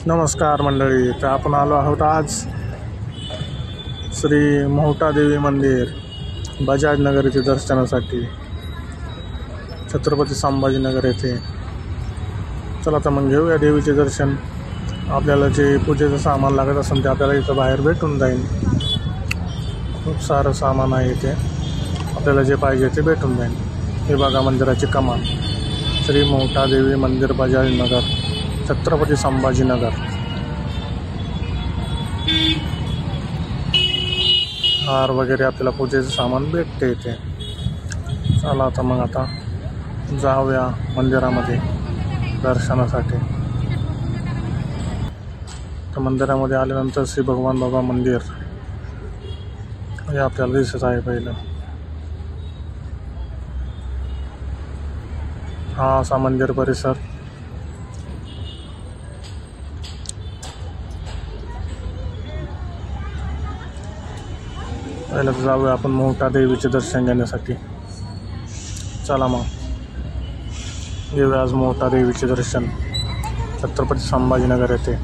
नमस्कार मंडळी. तर आपण आलो आहोत आज श्री मोहटा देवी मंदिर बजाजनगर येथे दर्शनासाठी, छत्रपती संभाजीनगर येथे. चला तर मग घेऊया देवीचे दर्शन. आपल्याला जे पूजेचं सामान लागत असेल ते आपल्याला इथं बाहेर भेटून जाईल. खूप सारं सामान आहे इथे, आपल्याला जे पाहिजे ते भेटून जाईल. हे बघा मंदिराची कमान, श्री मोहटा देवी मंदिर बजाजनगर, छत्रपती संभाजीनगर. हार वगैरे आपल्याला पूजेचं सामान भेटते इथे. चला आता मग आता जाऊया मंदिरामध्ये दर्शनासाठी. तर मंदिरामध्ये आल्यानंतर श्री भगवान बाबा मंदिर हे आपल्याला दिसत आहे पहिलं. हा असा मंदिर परिसर. पहिलं तर जाऊया आपण मोहटा देवीचे दर्शन घेण्यासाठी. चला मग घेऊया आज मोहटा देवीचे दर्शन, छत्रपती संभाजीनगर येथे.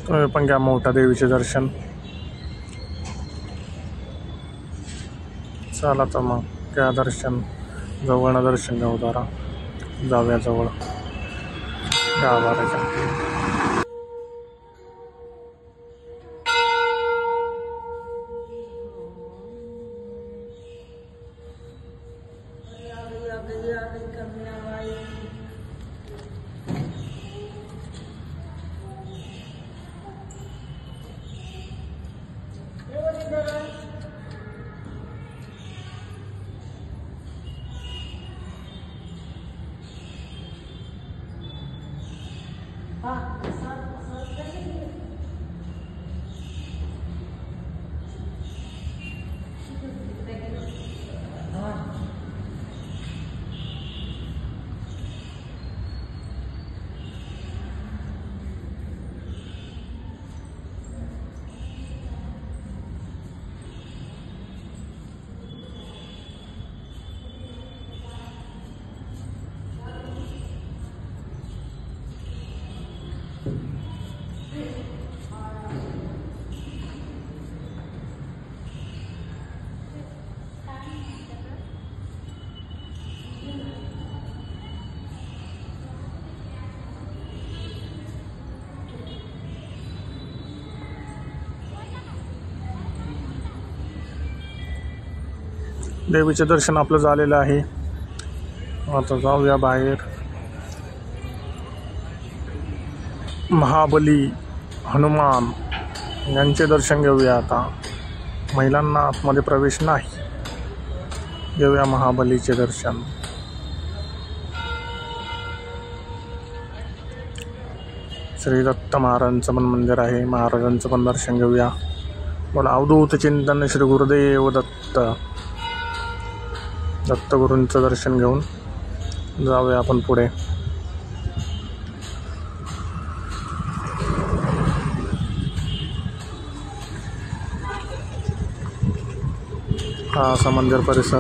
तुम्ही पण घ्या मोहटा देवीचे दर्शन. चला तर मग घ्या दर्शन, जवळनं दर्शन घेऊ. जरा जाऊया जवळ गाभाऱ्याच्या. देवीचे दर्शन आपलं झालेलं आहे. आता जाऊया बाहेर. महाबली, हनुमान यांचे दर्शन घेऊया. आता महिलांना आतमध्ये प्रवेश नाही. घेऊया महाबलीचे दर्शन. श्री दत्त महाराजांचं पण मंदिर आहे, महाराजांचं पण दर्शन घेऊया. बोला अवधूत चिंतन श्री गुरुदेव दत्त. दत्तगुरूंचं दर्शन घेऊन जाऊया आपण पुढे. हा असा मंदिर परिसर.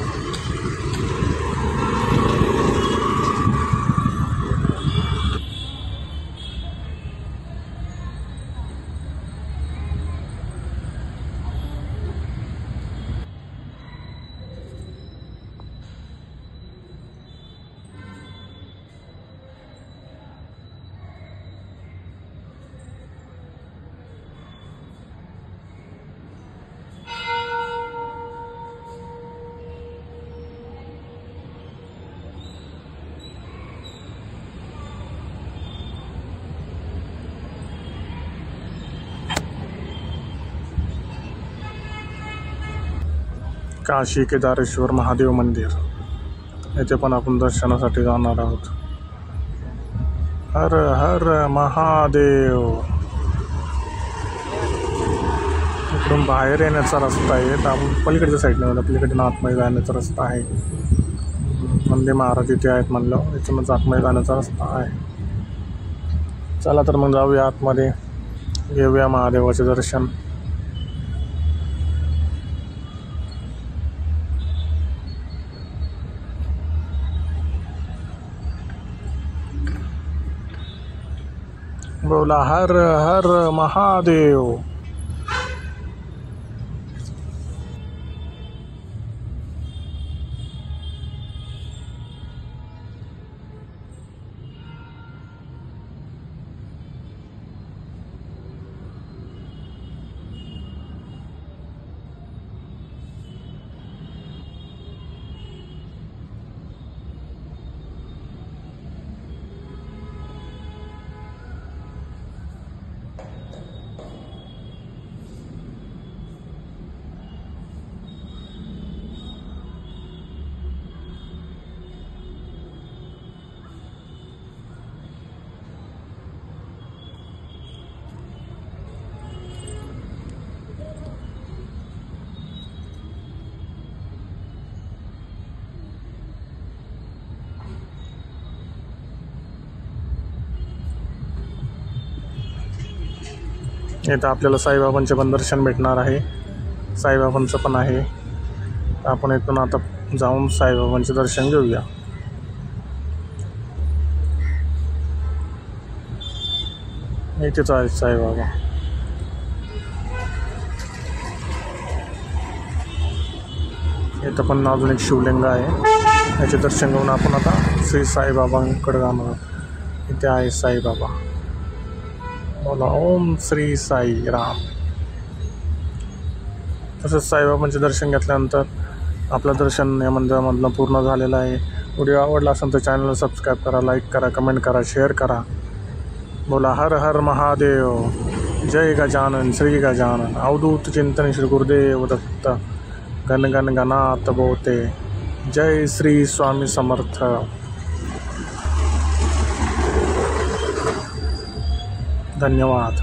काशी केदारेश्वर महादेव मंदिर येथे पण आपण दर्शनासाठी जाणार आहोत. हर हर महादेव. इकडून बाहेर येण्याचा रस्ता आहे. तर आपण पलीकडच्या साईडला पलीकडे आतमध्ये जाण्याचा रस्ता आहे. नंदी महाराज इथे आहेत म्हणलं, इथूनच आतमध्ये जाण्याचा रस्ता आहे. चला तर मग जाऊया आतमध्ये, घेऊया महादेवाचे दर्शन. बोला हर हर महादेव. इथं आपल्याला साईबाबांचे पण दर्शन भेटणार आहे, साईबाबांचं पण आहे. आपण इथून आता जाऊन साईबाबांचे दर्शन घेऊया. इथेच आहे साईबाबा. इथं पण अजून एक शिवलिंग आहे, याचे दर्शन घेऊन आपण आता श्री साईबाबांकडे जाणार. इथे आहे साईबाबा. बोला ओम श्री साई राम. तसंच साईबाबांचे दर्शन घेतल्यानंतर आपलं दर्शन या मंदिरामधलं पूर्ण झालेलं आहे. व्हिडिओ आवडला असेल तर चॅनलला सबस्क्राईब करा, लाईक करा, कमेंट करा, शेअर करा. बोला हर हर महादेव. जय गजानन श्री गजानन. अवधूत चिंतन श्री गुरुदेव दत्त. गण गण गणात बोते. जय श्री स्वामी समर्थ. धन्यवाद.